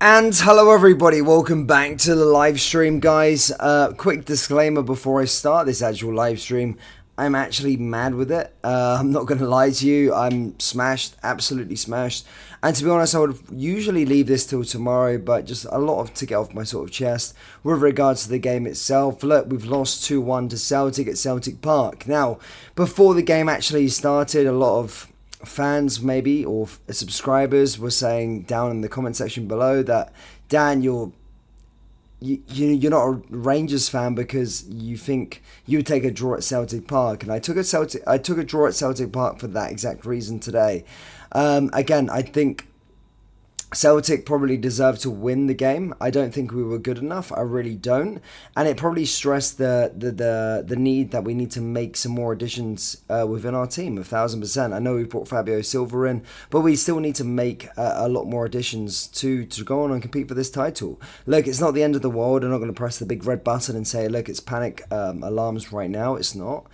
And hello everybody, welcome back to the live stream, guys. Quick disclaimer before I start this actual live stream. I'm actually mad with it. I'm not going to lie to you. I'm smashed, absolutely smashed. And to be honest, I would usually leave this till tomorrow, but just a lot to get off my sort of chest with regards to the game itself. Look, we've lost 2-1 to Celtic at Celtic Park. Now, before the game actually started, a lot of fans maybe or subscribers were saying down in the comment section below that Dan, you're not a Rangers fan because you think you would take a draw at Celtic Park, and I took a draw at Celtic Park for that exact reason today. Again, I think Celtic probably deserved to win the game. I don't think we were good enough. I really don't. And it probably stressed the need that we need to make some more additions within our team, 1,000%. I know we brought Fabio Silva in, but we still need to make a lot more additions to go on and compete for this title. Look, it's not the end of the world. I'm not going to press the big red button and say, look, it's panic alarms right now. It's not.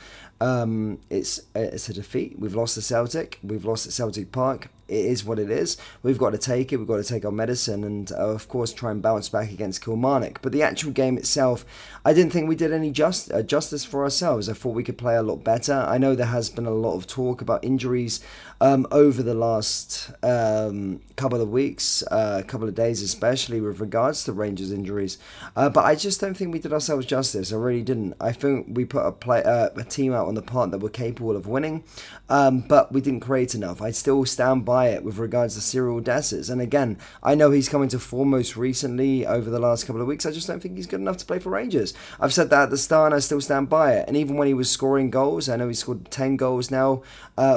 It's a defeat. We've lost to Celtic. We've lost at Celtic Park. It is what it is. We've got to take it. We've got to take our medicine and, of course, try and bounce back against Kilmarnock. But the actual game itself, I didn't think we did any justice for ourselves. I thought we could play a lot better. I know there has been a lot of talk about injuries over the last couple of weeks, couple of days especially, with regards to Rangers injuries. But I just don't think we did ourselves justice. I really didn't. I think we put a team out on the park that were capable of winning, but we didn't create enough. I still stand by it with regards to Cyril Dessers. And again, I know he's coming to form most recently over the last couple of weeks. I just don't think he's good enough to play for Rangers. I've said that at the start and I still stand by it. And even when he was scoring goals, I know he scored 10 goals now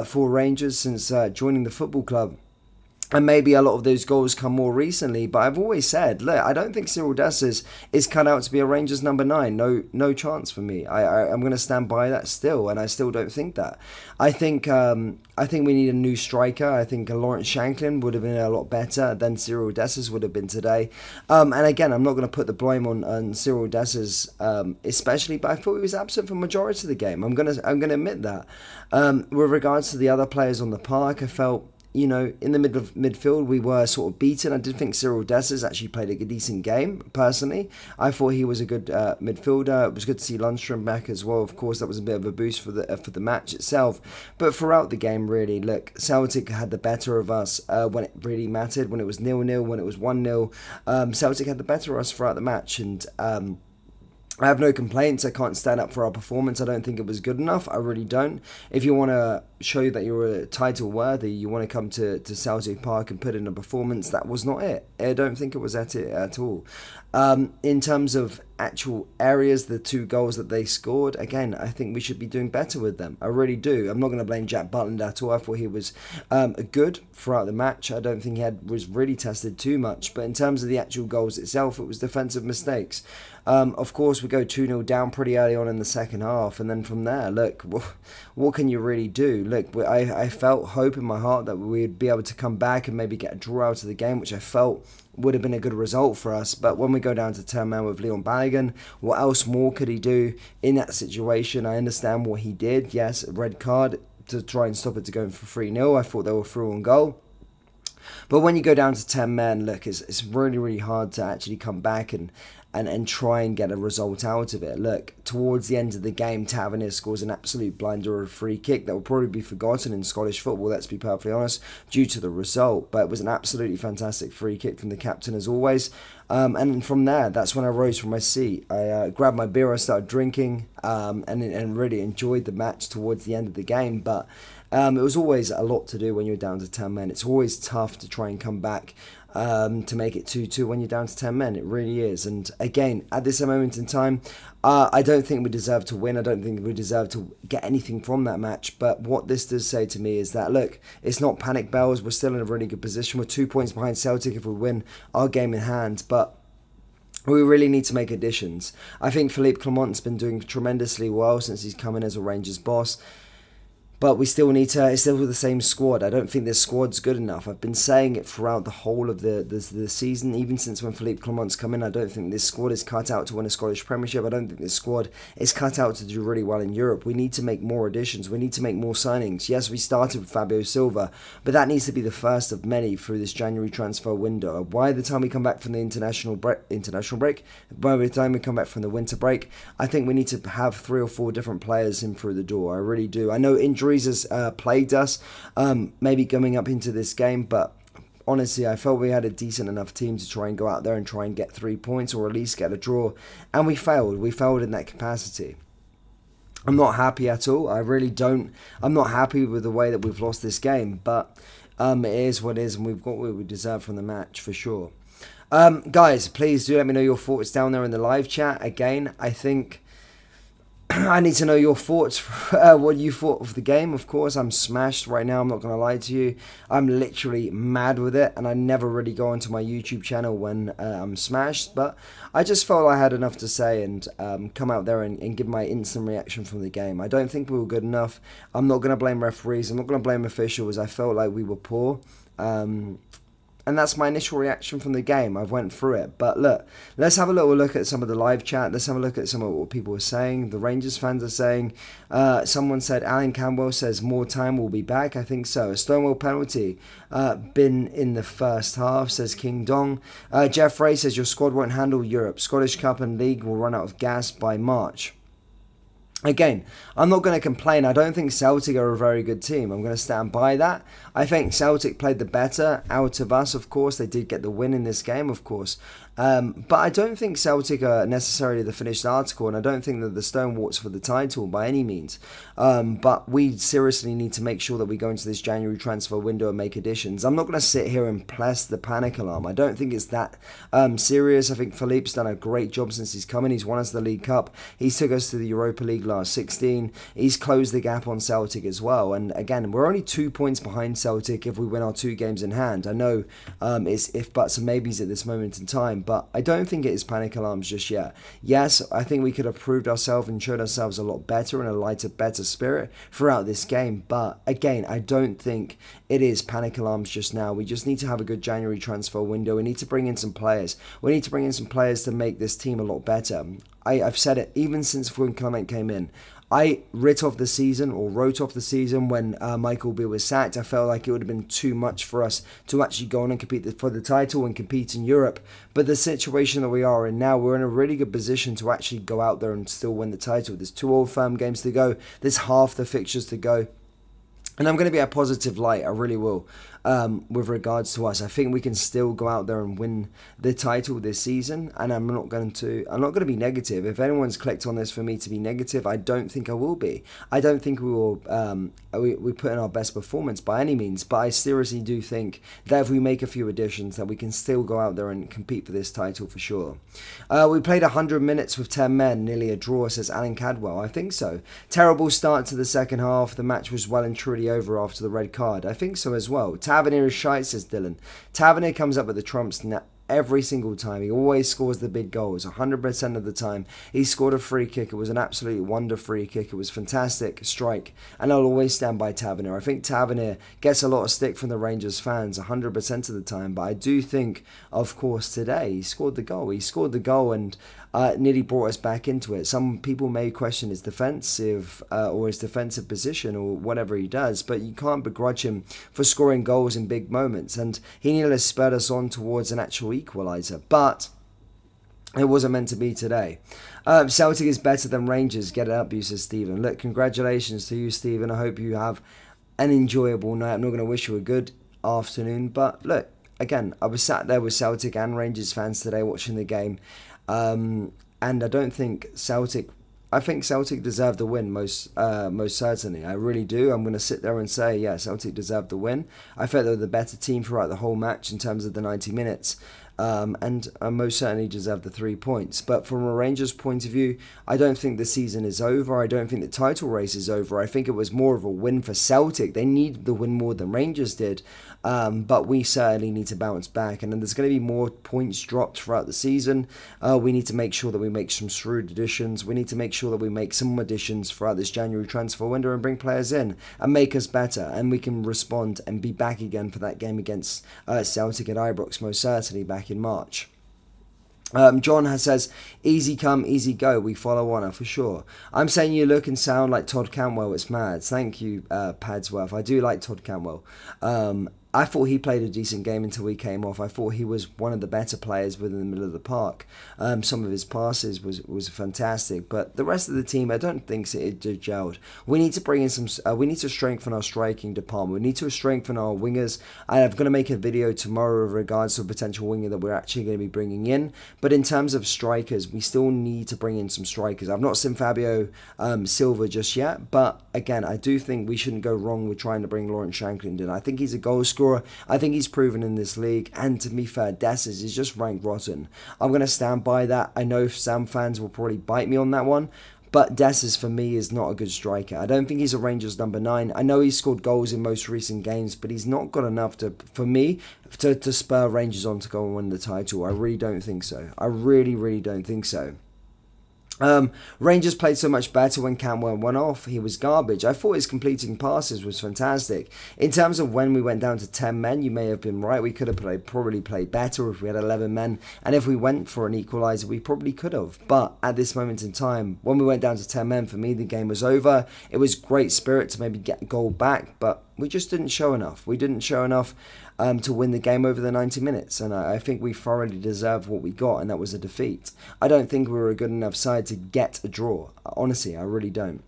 for Rangers since joining the football club. And maybe a lot of those goals come more recently, but I've always said, look, I don't think Cyril Dessers is cut out to be a Rangers number 9. No chance for me. I'm going to stand by that still, and I still don't think that. I think we need a new striker. I think Lawrence Shanklin would have been a lot better than Cyril Dessers would have been today. And again, I'm not going to put the blame on Cyril Dessers, especially, but I thought he was absent for the majority of the game. I'm going to admit that. With regards to the other players on the park, I felt, in the midfield, we were sort of beaten. I did think Cyril Dessers actually played a decent game, personally. I thought he was a good midfielder. It was good to see Lundstrom back as well. Of course, that was a bit of a boost for the match itself. But throughout the game, really, look, Celtic had the better of us when it really mattered, when it was 0-0, when it was 1-0. Celtic had the better of us throughout the match, and I have no complaints. I can't stand up for our performance. I don't think it was good enough. I really don't. If you want to show that you're title worthy, you want to come to Celtic Park and put in a performance, that was not it. I don't think it was at it at all. In terms of actual areas, the 2 goals that they scored, again, I think we should be doing better with them. I really do. I'm not going to blame Jack Butland at all. I thought he was good throughout the match. I don't think he was really tested too much. But in terms of the actual goals itself, it was defensive mistakes. Of course, we go 2-0 down pretty early on in the second half. And then from there, look, what can you really do? Look, I felt hope in my heart that we'd be able to come back and maybe get a draw out of the game, which I felt would have been a good result for us. But when we go down to 10 man with Leon Balogun, what else more could he do in that situation? I understand what he did. Yes, a red card to try and stop it to going for 3-0. I thought they were through on goal. But when you go down to 10 men, look, it's really, really hard to actually come back and try and get a result out of it. Look, towards the end of the game, Tavernier scores an absolute blinder of a free kick that will probably be forgotten in Scottish football, let's be perfectly honest, due to the result. But it was an absolutely fantastic free kick from the captain as always. And from there, that's when I rose from my seat. I grabbed my beer, I started drinking, and really enjoyed the match towards the end of the game. But it was always a lot to do when you're down to 10 men. It's always tough to try and come back to make it 2-2 when you're down to 10 men. It really is. And again, at this moment in time, I don't think we deserve to win. I don't think we deserve to get anything from that match. But what this does say to me is that, look, it's not panic bells. We're still in a really good position. We're 2 points behind Celtic if we win our game in hand. But we really need to make additions. I think Philippe Clement's been doing tremendously well since he's come in as a Rangers boss. but we still need to. It's still the same squad. I don't think this squad's good enough. I've been saying it throughout the whole of the season, even since when Philippe Clement's come in. I don't think this squad is cut out to win a Scottish Premiership. I don't think this squad is cut out to do really well in Europe. We need to make more additions. We need to make more signings. Yes, we started with Fabio Silva, but that needs to be the first of many through this January transfer window. By the time we come back from the international break, by the time we come back from the winter break, I think we need to have 3 or 4 different players in through the door. I really do. I know injuries has plagued us, maybe coming up into this game, but honestly, I felt we had a decent enough team to try and go out there and try and get 3 points or at least get a draw, and we failed. We failed in that capacity. I'm not happy at all. I really don't. I'm not happy with the way that we've lost this game, but it is what it is, and we've got what we deserve from the match for sure. Guys, please do let me know your thoughts down there in the live chat. Again, I think I need to know your thoughts, what you thought of the game. Of course, I'm smashed right now, I'm not going to lie to you. I'm literally mad with it, and I never really go onto my YouTube channel when I'm smashed, but I just felt I had enough to say and come out there and give my instant reaction from the game. I don't think we were good enough. I'm not going to blame referees, I'm not going to blame officials. I felt like we were poor. And that's my initial reaction from the game. I've went through it. But look, let's have a little look at some of the live chat. Let's have a look at some of what people are saying. The Rangers fans are saying, someone said, Alan Campbell says, more time will be back. I think so. A Stonewall penalty been in the first half, says King Dong. Jeff Ray says, your squad won't handle Europe. Scottish Cup and League will run out of gas by March. Again, I'm not going to complain. I don't think Celtic are a very good team. I'm going to stand by that. I think Celtic played the better out of us, of course. They did get the win in this game, of course. But I don't think Celtic are necessarily the finished article, and I don't think that the Stonewalls for the title by any means. But we seriously need to make sure that we go into this January transfer window and make additions. I'm not going to sit here and press the panic alarm. I don't think it's that serious. I think Philippe's done a great job since he's come in. He's won us the League Cup. He took us to the Europa League last 16. He's closed the gap on Celtic as well. And again, we're only 2 points behind Celtic if we win our 2 games in hand. I know it's if buts and maybes at this moment in time, but I don't think it is panic alarms just yet. Yes, I think we could have proved ourselves and showed ourselves a lot better and a lighter, better spirit throughout this game. But again, I don't think it is panic alarms just now. We just need to have a good January transfer window. We need to bring in some players. We need to bring in some players to make this team a lot better. I've said it even since when Clement came in. I wrote off the season when Michael Beale was sacked. I felt like it would have been too much for us to actually go on and compete for the title and compete in Europe. But the situation that we are in now, we're in a really good position to actually go out there and still win the title. There's 2 Old Firm games to go. There's half the fixtures to go. And I'm going to be a positive light, I really will, with regards to us. I think we can still go out there and win the title this season, and I'm not going to be negative. If anyone's clicked on this for me to be negative, I don't think I will be. I don't think we will we put in our best performance by any means, but I seriously do think that if we make a few additions, that we can still go out there and compete for this title for sure. We played 100 minutes with 10 men, nearly a draw, says Alan Cadwell. I think so. Terrible start to the second half. The match was well and truly over after the red card. I think so as well. Tavernier is shite, says Dylan. Tavernier comes up with the trumps every single time. He always scores the big goals, 100% of the time. He scored a free kick. It was an absolute wonder free kick. It was fantastic strike, and I'll always stand by Tavernier. I think Tavernier gets a lot of stick from the Rangers fans 100% of the time, but I do think, of course, today he scored the goal. He scored the goal and nearly brought us back into it. Some people may question his defensive or his defensive position or whatever he does, but you can't begrudge him for scoring goals in big moments, and he nearly spurred us on towards an actual equaliser, but it wasn't meant to be today. Celtic is better than Rangers. Get it up, you, says Stephen. Look, congratulations to you, Stephen. I hope you have an enjoyable night. I'm not going to wish you a good afternoon, but look, again, I was sat there with Celtic and Rangers fans today watching the game, and I don't think Celtic... I think Celtic deserved the win most certainly. I really do. I'm going to sit there and say, yeah, Celtic deserved the win. I felt they were the better team throughout the whole match in terms of the 90 minutes. and most certainly deserve the 3 points. But from a Rangers point of view, I don't think the season is over. I don't think the title race is over. I think it was more of a win for Celtic. They needed the win more than Rangers did, but we certainly need to bounce back. And then there's going to be more points dropped throughout the season. We need to make sure that we make some shrewd additions. We need to make sure that we make some additions throughout this January transfer window and bring players in and make us better. And we can respond and be back again for that game against Celtic at Ibrox, most certainly back in March. John says, easy come, easy go. We follow Honor for sure. I'm saying you look and sound like Todd Cantwell. It's mad. Thank you, Padsworth. I do like Todd Cantwell. I thought he played a decent game until he came off. I thought he was one of the better players within the middle of the park. Some of his passes was fantastic, but the rest of the team, I don't think it gelled. We need to bring in some. We need to strengthen our striking department. We need to strengthen our wingers. I'm going to make a video tomorrow with regards to a potential winger that we're actually going to be bringing in. But in terms of strikers, we still need to bring in some strikers. I've not seen Fabio Silva just yet, but again, I do think we shouldn't go wrong with trying to bring Lawrence Shankland in. I think he's a goal scorer. I think he's proven in this league, and to be fair, Dessers is just ranked rotten. I'm going to stand by that. I know Sam fans will probably bite me on that one, but Dessers for me is not a good striker. I don't think he's a Rangers number 9. I know he's scored goals in most recent games, but he's not got enough for me to spur Rangers on to go and win the title. I really don't think so. I really don't think so. Rangers played so much better when Cantwell went off. He was garbage. I thought his completing passes was fantastic. In terms of when we went down to 10 men, you may have been right. We could have probably played better if we had 11 men. And if we went for an equaliser, we probably could have. But at this moment in time, when we went down to 10 men, for me, the game was over. It was great spirit to maybe get a goal back, but we just didn't show enough. We didn't show enough to win the game over the 90 minutes. And I think we thoroughly deserved what we got, and that was a defeat. I don't think we were a good enough side to get a draw. Honestly, I really don't.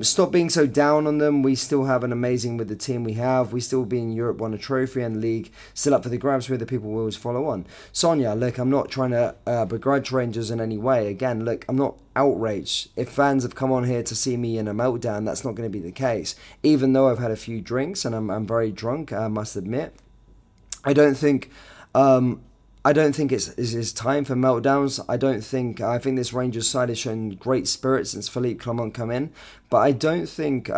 Stop being so down on them. We still have an amazing with the team we have. We still be in Europe, won a trophy, and league still up for the grabs where the people will always follow on. Sonia, look, I'm not trying to begrudge Rangers in any way. Again, look, I'm not outraged. If fans have come on here to see me in a meltdown, that's not going to be the case. Even though I've had a few drinks and I'm very drunk, I must admit. I don't think it's time for meltdowns. I think this Rangers side has shown great spirit since Philippe Clement come in. But I don't think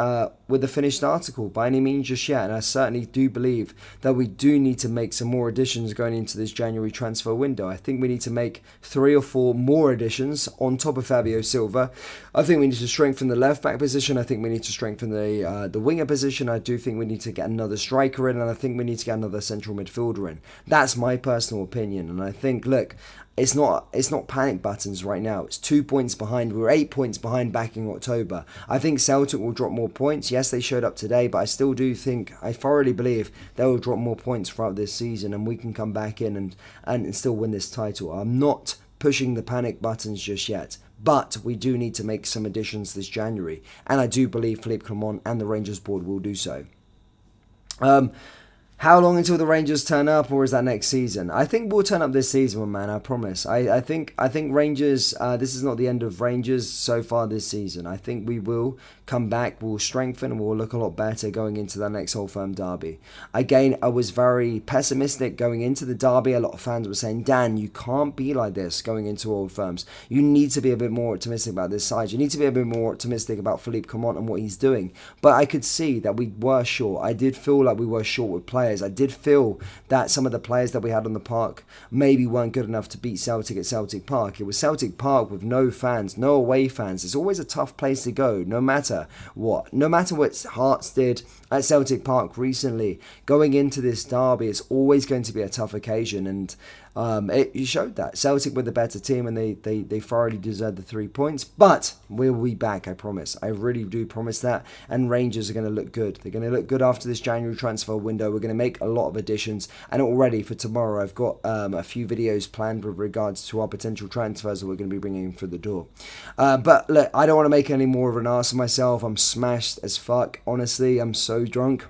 with the finished article by any means just yet. And I certainly do believe that we do need to make some more additions going into this January transfer window. I think we need to make 3 or 4 more additions on top of Fabio Silva. I think we need to strengthen the left back position. I think we need to strengthen the winger position. I do think we need to get another striker in, and I think we need to get another central midfielder in. That's my personal opinion. And I think, look, it's not panic buttons right now. It's 2 points behind. We were 8 points behind back in October. I think Celtic will drop more points. Yes, they showed up today, but I still do think, I thoroughly believe they will drop more points throughout this season, and we can come back in and still win this title. I'm not pushing the panic buttons just yet, but we do need to make some additions this January, and I do believe Philippe Clement and the Rangers board will do so. How long until the Rangers turn up, or is that next season? I think we'll turn up this season, man. I promise. I think Rangers. This is not the end of Rangers so far this season. I think we will come back. We'll strengthen, and we'll look a lot better going into the next Old Firm derby. Again, I was very pessimistic going into the derby. A lot of fans were saying, Dan, you can't be like this going into Old Firms. You need to be a bit more optimistic about this side. You need to be a bit more optimistic about Philippe Clement and what he's doing. But I could see that we were short. I did feel like we were short with players. I did feel that some of the players that we had on the park maybe weren't good enough to beat Celtic at Celtic Park. It was Celtic Park with no fans, no away fans. It's always a tough place to go, no matter what. No matter what Hearts did at Celtic Park recently, going into this derby, it's always going to be a tough occasion, and it showed that. Celtic were the better team, and they thoroughly deserved the 3 points, but we'll be back, I promise. I really do promise that, and Rangers are going to look good. They're going to look good after this January transfer window. We're going to make a lot of additions, and already for tomorrow I've got a few videos planned with regards to our potential transfers that we're going to be bringing through the door. But look, I don't want to make any more of an ass of myself. I'm smashed as fuck, honestly. I'm so drunk.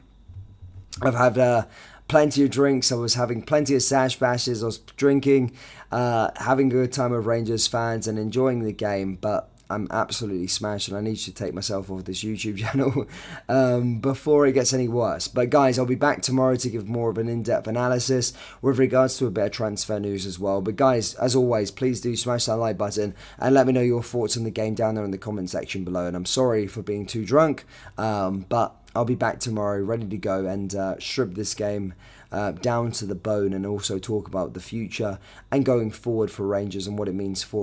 I've had plenty of drinks. I was having plenty of sash bashes. I was drinking, having a good time with Rangers fans and enjoying the game. But I'm absolutely smashed, and I need to take myself off this YouTube channel before it gets any worse. But guys, I'll be back tomorrow to give more of an in-depth analysis with regards to a bit of transfer news as well. But guys, as always, please do smash that like button and let me know your thoughts on the game down there in the comment section below. And I'm sorry for being too drunk, but I'll be back tomorrow ready to go and strip this game down to the bone, and also talk about the future and going forward for Rangers and what it means for